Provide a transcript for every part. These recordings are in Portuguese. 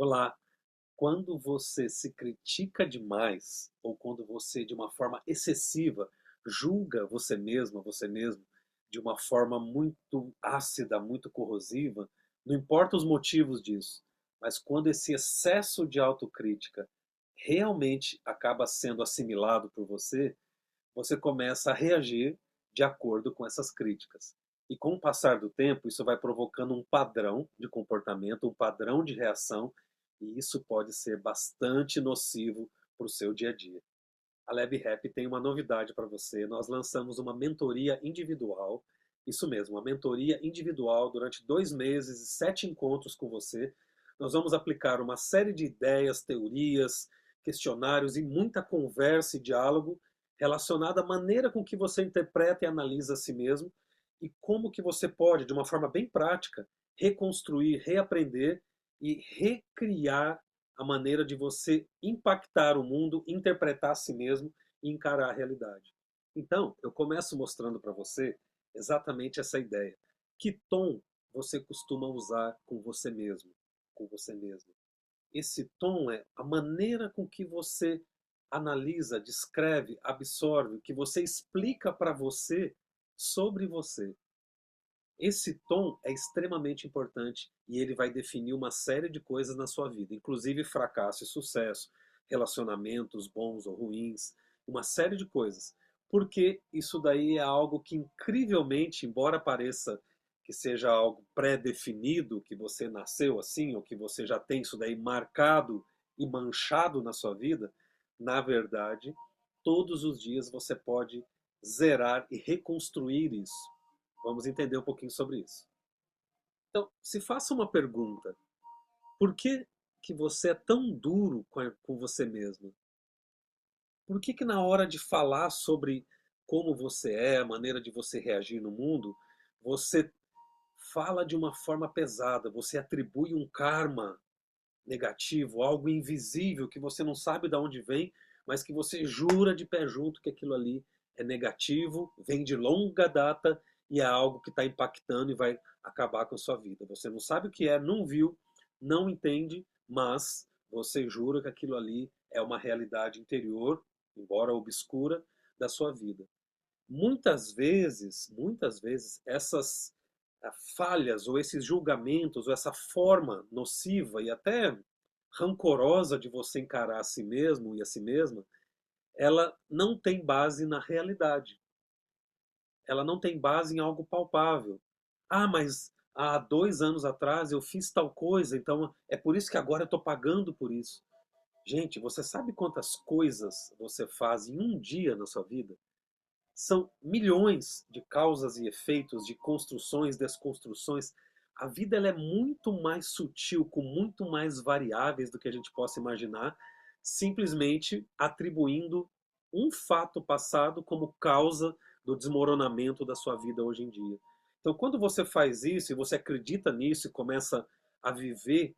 Olá, quando você se critica demais, ou quando você, de uma forma excessiva, julga você mesmo, de uma forma muito ácida, muito corrosiva, não importa os motivos disso, mas quando esse excesso de autocrítica realmente acaba sendo assimilado por você, você começa a reagir de acordo com essas críticas. E com o passar do tempo, isso vai provocando um padrão de comportamento, um padrão de reação, e isso pode ser bastante nocivo para o seu dia a dia. A Lab Rap tem uma novidade para você. Nós lançamos uma mentoria individual, isso mesmo, uma mentoria individual durante 2 meses e 7 encontros com você. Nós vamos aplicar uma série de ideias, teorias, questionários e muita conversa e diálogo relacionada à maneira com que você interpreta e analisa a si mesmo e como que você pode, de uma forma bem prática, reconstruir, reaprender e recriar a maneira de você impactar o mundo, interpretar a si mesmo e encarar a realidade. Então, eu começo mostrando para você exatamente essa ideia. Que tom você costuma usar com você mesmo, com você mesmo? Esse tom é a maneira com que você analisa, descreve, absorve, o que você explica para você sobre você. Esse tom é extremamente importante e ele vai definir uma série de coisas na sua vida, inclusive fracasso e sucesso, relacionamentos bons ou ruins, uma série de coisas. Porque isso daí é algo que incrivelmente, embora pareça que seja algo pré-definido, que você nasceu assim, ou que você já tem isso daí marcado e manchado na sua vida, na verdade, todos os dias você pode zerar e reconstruir isso. Vamos entender um pouquinho sobre isso. Então, se faça uma pergunta: por que que você é tão duro com você mesmo? Por que que na hora de falar sobre como você é, a maneira de você reagir no mundo, você fala de uma forma pesada, você atribui um karma negativo, algo invisível que você não sabe de onde vem, mas que você jura de pé junto que aquilo ali é negativo, vem de longa data e é algo que está impactando e vai acabar com a sua vida. Você não sabe o que é, não viu, não entende, mas você jura que aquilo ali é uma realidade interior, embora obscura, da sua vida. Muitas vezes, essas falhas ou esses julgamentos ou essa forma nociva e até rancorosa de você encarar a si mesmo e a si mesma, ela não tem base na realidade. Ela não tem base em algo palpável. Ah, mas há 2 anos atrás eu fiz tal coisa, então é por isso que agora eu estou pagando por isso. Gente, você sabe quantas coisas você faz em um dia na sua vida? São milhões de causas e efeitos, de construções, desconstruções. A vida ela é muito mais sutil, com muito mais variáveis do que a gente possa imaginar, simplesmente atribuindo um fato passado como causa do desmoronamento da sua vida hoje em dia. Então, quando você faz isso e você acredita nisso e começa a viver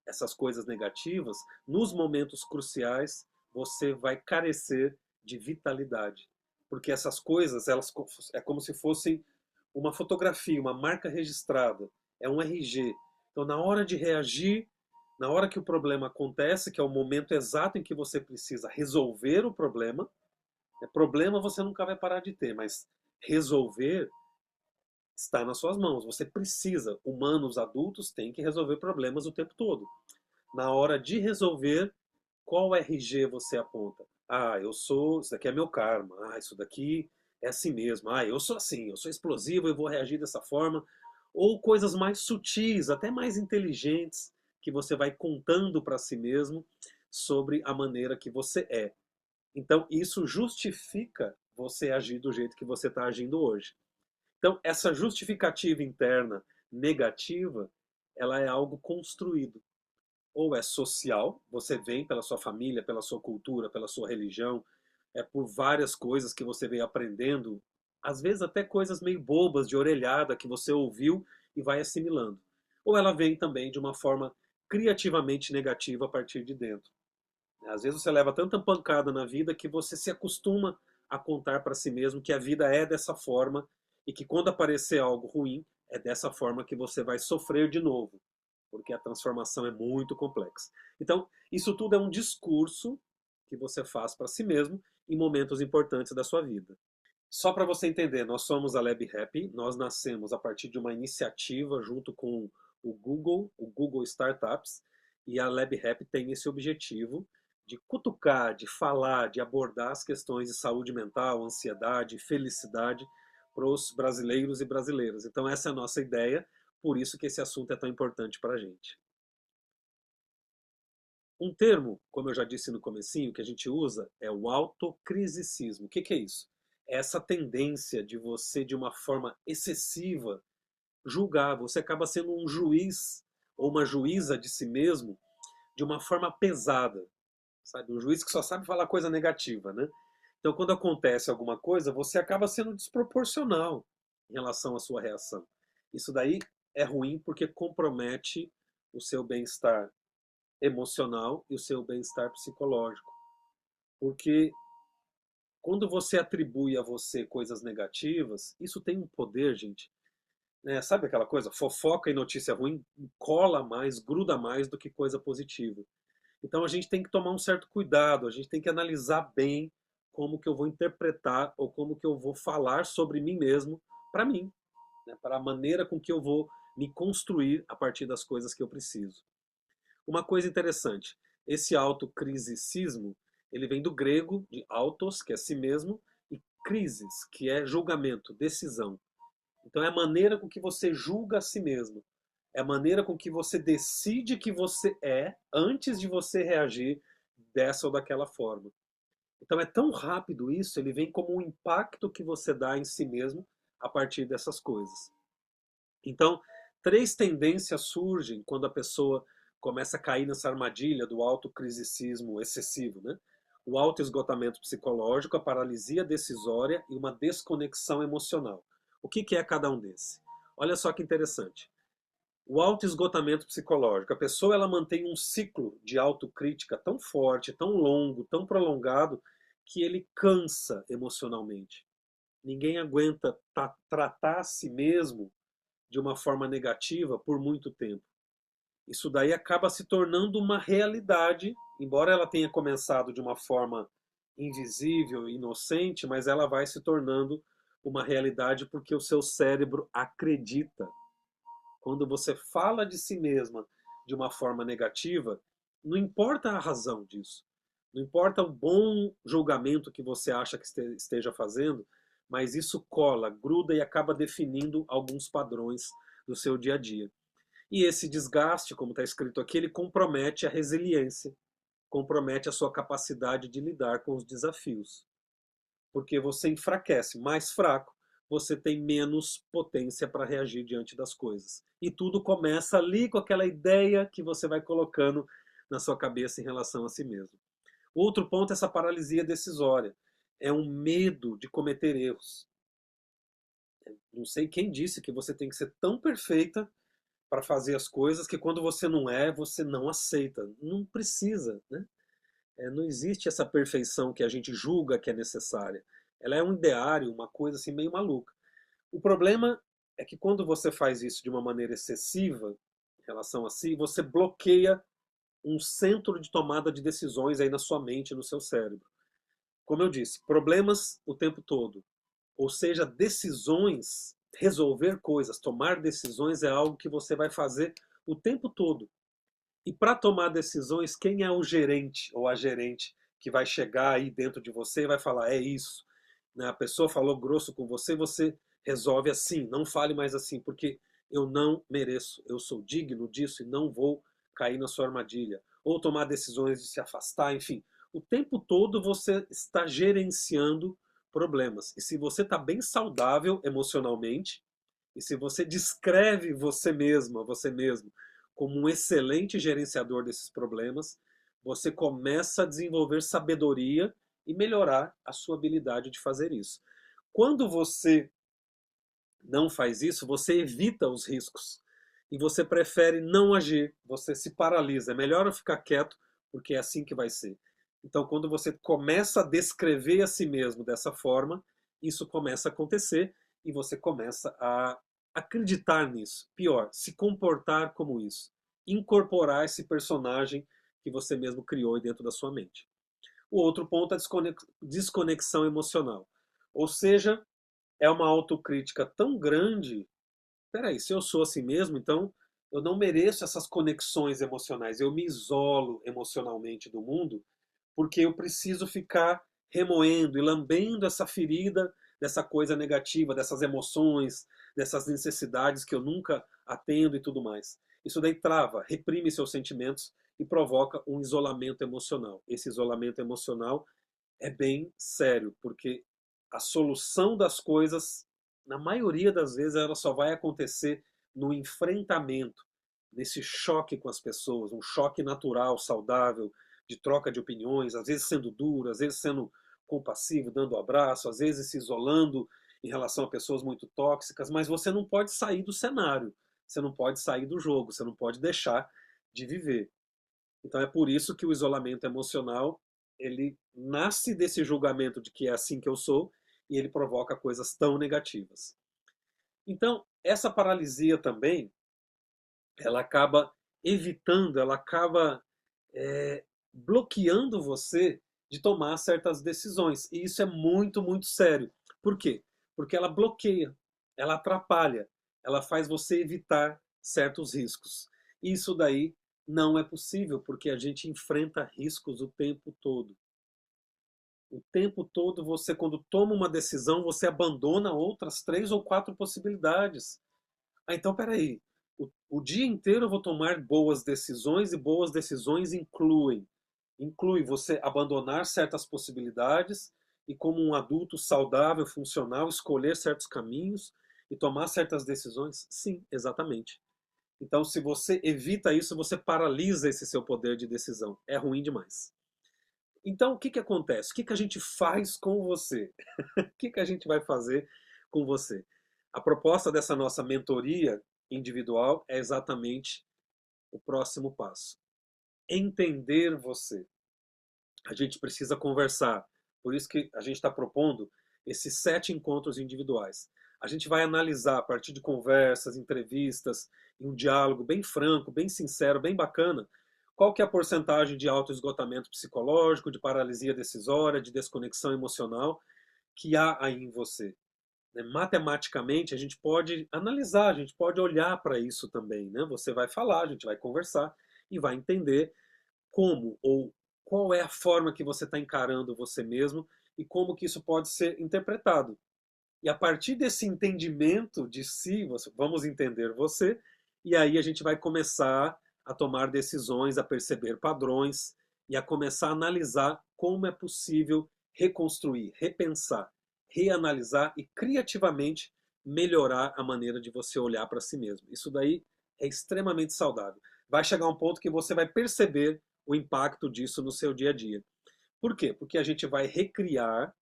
essas coisas negativas, nos momentos cruciais você vai carecer de vitalidade, porque essas coisas elas é como se fossem uma fotografia, uma marca registrada, é um RG. Então, na hora de reagir, na hora que o problema acontece, que é o momento exato em que você precisa resolver o problema, problema você nunca vai parar de ter, mas resolver está nas suas mãos. Você precisa, humanos adultos têm que resolver problemas o tempo todo. Na hora de resolver, qual RG você aponta? Ah, eu sou, isso daqui é meu karma. Ah, isso daqui é assim mesmo. Ah, eu sou assim, eu sou explosivo, eu vou reagir dessa forma. Ou coisas mais sutis, até mais inteligentes, que você vai contando para si mesmo sobre a maneira que você é. Então, isso justifica você agir do jeito que você está agindo hoje. Então, essa justificativa interna negativa, ela é algo construído. Ou é social, você vem pela sua família, pela sua cultura, pela sua religião, é por várias coisas que você vem aprendendo, às vezes até coisas meio bobas, de orelhada, que você ouviu e vai assimilando. Ou ela vem também de uma forma criativamente negativa a partir de dentro. Às vezes você leva tanta pancada na vida que você se acostuma a contar para si mesmo que a vida é dessa forma e que quando aparecer algo ruim, é dessa forma que você vai sofrer de novo. porque a transformação é muito complexa. Então, isso tudo é um discurso que você faz para si mesmo em momentos importantes da sua vida. Só para você entender, nós somos a Lab Happy, nós nascemos a partir de uma iniciativa junto com o Google Startups, e a Lab Happy tem esse objetivo de cutucar, de falar, de abordar as questões de saúde mental, ansiedade, felicidade para os brasileiros e brasileiras. Então essa é a nossa ideia, por isso que esse assunto é tão importante para a gente. Um termo, como eu já disse no comecinho, que a gente usa é o autocriticismo. O que que é isso? É essa tendência de você, de uma forma excessiva, julgar. Você acaba sendo um juiz ou uma juíza de si mesmo de uma forma pesada, sabe? Um juiz que só sabe falar coisa negativa, né? Então, quando acontece alguma coisa, você acaba sendo desproporcional em relação à sua reação. Isso daí é ruim porque compromete o seu bem-estar emocional e o seu bem-estar psicológico. Porque quando você atribui a você coisas negativas, isso tem um poder, gente. Né? Sabe aquela coisa? Fofoca e notícia ruim cola mais, gruda mais do que coisa positiva. Então a gente tem que tomar um certo cuidado, a gente tem que analisar bem como que eu vou interpretar ou como que eu vou falar sobre mim mesmo para mim, né? Para a maneira com que eu vou me construir a partir das coisas que eu preciso. Uma coisa interessante, esse autocriticismo, ele vem do grego de autos, que é si mesmo, e crisis, que é julgamento, decisão. Então é a maneira com que você julga a si mesmo. É a maneira com que você decide que você é antes de você reagir dessa ou daquela forma. Então é tão rápido isso, ele vem como um impacto que você dá em si mesmo a partir dessas coisas. Então, três tendências surgem quando a pessoa começa a cair nessa armadilha do autocriticismo excessivo, né? O autoesgotamento psicológico, a paralisia decisória e uma desconexão emocional. O que é cada um desses? Olha só que interessante. O autoesgotamento psicológico. A pessoa ela mantém um ciclo de autocrítica tão forte, tão longo, tão prolongado, que ele cansa emocionalmente. Ninguém aguenta tratar a si mesmo de uma forma negativa por muito tempo. Isso daí acaba se tornando uma realidade, embora ela tenha começado de uma forma invisível, inocente, mas ela vai se tornando uma realidade porque o seu cérebro acredita. Quando você fala de si mesma de uma forma negativa, não importa a razão disso, não importa o bom julgamento que você acha que esteja fazendo, mas isso cola, gruda e acaba definindo alguns padrões do seu dia a dia. E esse desgaste, como está escrito aqui, ele compromete a resiliência, compromete a sua capacidade de lidar com os desafios. Porque você enfraquece, mais fraco, você tem menos potência para reagir diante das coisas. E tudo começa ali com aquela ideia que você vai colocando na sua cabeça em relação a si mesmo. Outro ponto é essa paralisia decisória. É um medo de cometer erros. Não sei quem disse que você tem que ser tão perfeita para fazer as coisas que quando você não é, você não aceita. Não precisa, né? Não existe essa perfeição que a gente julga que é necessária. Ela é um ideário, uma coisa assim meio maluca. O problema é que quando você faz isso de uma maneira excessiva em relação a si, você bloqueia um centro de tomada de decisões aí na sua mente, no seu cérebro. Como eu disse, problemas o tempo todo. Ou seja, decisões, resolver coisas, tomar decisões é algo que você vai fazer o tempo todo. E para tomar decisões, quem é o gerente ou a gerente que vai chegar aí dentro de você e vai falar, é isso. Né? A pessoa falou grosso com você, você resolve assim, não fale mais assim, porque eu não mereço, eu sou digno disso e não vou cair na sua armadilha. Ou tomar decisões de se afastar, enfim. O tempo todo você está gerenciando problemas. E se você está bem saudável emocionalmente, e se você descreve você mesma, você mesmo, como um excelente gerenciador desses problemas, você começa a desenvolver sabedoria e melhorar a sua habilidade de fazer isso. Quando você não faz isso, você evita os riscos e você prefere não agir, você se paralisa. É melhor eu ficar quieto, porque é assim que vai ser. Então, quando você começa a descrever a si mesmo dessa forma, isso começa a acontecer e você começa a acreditar nisso. Pior, se comportar como isso. incorporar esse personagem que você mesmo criou dentro da sua mente. O outro ponto é a desconexão emocional. Ou seja, é uma autocrítica tão grande. Peraí, se eu sou assim mesmo, então eu não mereço essas conexões emocionais. Eu me isolo emocionalmente do mundo porque eu preciso ficar remoendo e lambendo essa ferida dessa coisa negativa, dessas emoções, dessas necessidades que eu nunca atendo e tudo mais. Isso daí trava, reprime seus sentimentos e provoca um isolamento emocional. Esse isolamento emocional é bem sério, porque a solução das coisas, na maioria das vezes, ela só vai acontecer no enfrentamento, nesse choque com as pessoas, um choque natural, saudável, de troca de opiniões, às vezes sendo duro, às vezes sendo compassivo, dando abraço, às vezes se isolando em relação a pessoas muito tóxicas, mas você não pode sair do cenário, você não pode sair do jogo, você não pode deixar de viver. Então é por isso que o isolamento emocional, ele nasce desse julgamento de que é assim que eu sou e ele provoca coisas tão negativas. Então, essa paralisia também, ela acaba evitando, ela acaba bloqueando você de tomar certas decisões. E isso é muito, muito sério. Por quê? Porque ela bloqueia, ela atrapalha, ela faz você evitar certos riscos. Isso daí não é possível, porque a gente enfrenta riscos o tempo todo. O tempo todo você, quando toma uma decisão, você abandona outras 3 ou 4 possibilidades. Ah, então peraí. O dia inteiro eu vou tomar boas decisões e boas decisões inclui você abandonar certas possibilidades e, como um adulto saudável, funcional, escolher certos caminhos e tomar certas decisões? Sim, exatamente. Então, se você evita isso, você paralisa esse seu poder de decisão. É ruim demais. Então, o que, que acontece? O que, que a gente faz com você? O que, que a gente vai fazer com você? A proposta dessa nossa mentoria individual é exatamente o próximo passo. Entender você. A gente precisa conversar. Por isso que a gente está propondo esses 7 encontros individuais. A gente vai analisar a partir de conversas, entrevistas, e um diálogo bem franco, bem sincero, bem bacana, qual que é a porcentagem de autoesgotamento psicológico, de paralisia decisória, de desconexão emocional que há aí em você. Né? Matematicamente, a gente pode analisar, a gente pode olhar para isso também. Né? Você vai falar, a gente vai conversar e vai entender como ou qual é a forma que você está encarando você mesmo e como que isso pode ser interpretado. E a partir desse entendimento de si, vamos entender você, e aí a gente vai começar a tomar decisões, a perceber padrões e a começar a analisar como é possível reconstruir, repensar, reanalisar e criativamente melhorar a maneira de você olhar para si mesmo. Isso daí é extremamente saudável. Vai chegar um ponto que você vai perceber o impacto disso no seu dia a dia. Por quê? Porque a gente vai recriar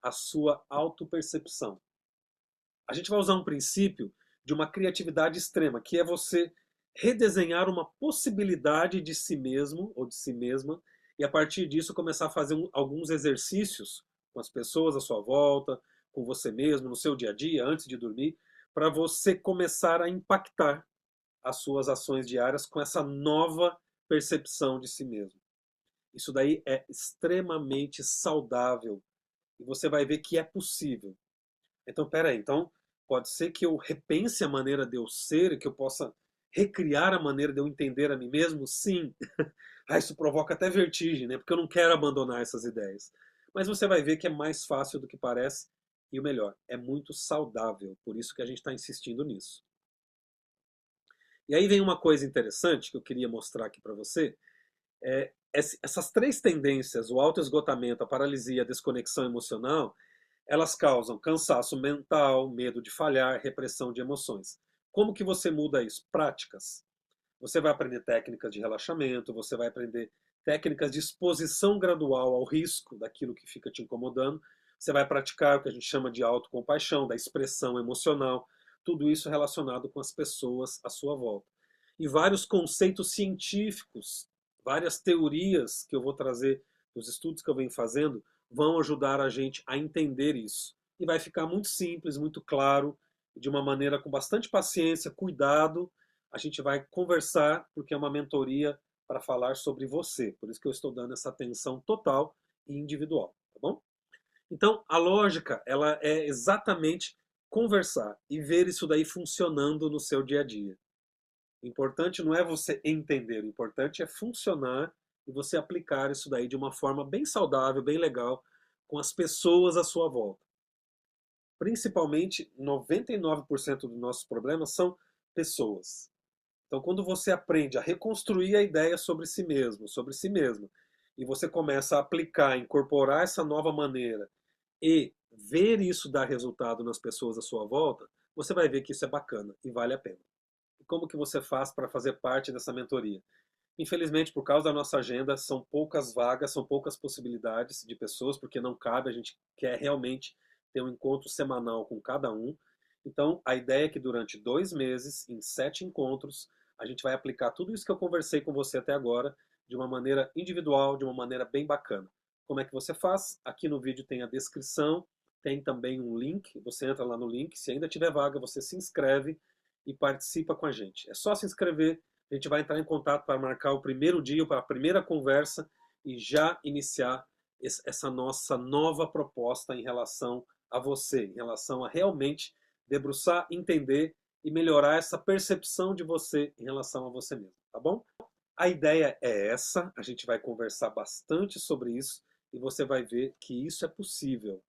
a sua autopercepção. A gente vai usar um princípio de uma criatividade extrema, que é você redesenhar uma possibilidade de si mesmo ou de si mesma e a partir disso começar a fazer alguns exercícios com as pessoas à sua volta, com você mesmo, no seu dia a dia, antes de dormir, para você começar a impactar as suas ações diárias com essa nova percepção de si mesmo. Isso daí é extremamente saudável e você vai ver que é possível. Então, peraí, então pode ser que eu repense a maneira de eu ser, que eu possa recriar a maneira de eu entender a mim mesmo? Sim. Ah, isso provoca até vertigem, né? Porque eu não quero abandonar essas ideias. Mas você vai ver que é mais fácil do que parece e o melhor, é muito saudável. Por isso que a gente está insistindo nisso. E aí vem uma coisa interessante que eu queria mostrar aqui para você. Essas 3 tendências, o autoesgotamento, a paralisia, a desconexão emocional, elas causam cansaço mental, medo de falhar, repressão de emoções. Como que você muda isso? Práticas. Você vai aprender técnicas de relaxamento, você vai aprender técnicas de exposição gradual ao risco daquilo que fica te incomodando. Você vai praticar o que a gente chama de autocompaixão, da expressão emocional, tudo isso relacionado com as pessoas à sua volta. E vários conceitos científicos, várias teorias que eu vou trazer dos estudos que eu venho fazendo, vão ajudar a gente a entender isso. E vai ficar muito simples, muito claro, de uma maneira com bastante paciência, cuidado, a gente vai conversar, porque é uma mentoria para falar sobre você. Por isso que eu estou dando essa atenção total e individual, tá bom? Então, a lógica, ela é exatamente conversar e ver isso daí funcionando no seu dia a dia. O importante não é você entender, o importante é funcionar e você aplicar isso daí de uma forma bem saudável, bem legal, com as pessoas à sua volta. Principalmente, 99% dos nossos problemas são pessoas. Então, quando você aprende a reconstruir a ideia sobre si mesmo, sobre si mesma, e você começa a aplicar, incorporar essa nova maneira e ver isso dar resultado nas pessoas à sua volta, você vai ver que isso é bacana e vale a pena. E como que você faz para fazer parte dessa mentoria? Infelizmente, por causa da nossa agenda, são poucas vagas, são poucas possibilidades de pessoas, porque não cabe, a gente quer realmente ter um encontro semanal com cada um. Então, a ideia é que durante 2 meses, em 7 encontros, a gente vai aplicar tudo isso que eu conversei com você até agora, de uma maneira individual, de uma maneira bem bacana. Como é que você faz? Aqui no vídeo tem a descrição, tem também um link, você entra lá no link, se ainda tiver vaga, você se inscreve e participa com a gente. É só se inscrever, a gente vai entrar em contato para marcar o primeiro dia, para a primeira conversa e já iniciar essa nossa nova proposta em relação a você, em relação a realmente debruçar, entender e melhorar essa percepção de você em relação a você mesmo, tá bom? A ideia é essa, a gente vai conversar bastante sobre isso e você vai ver que isso é possível.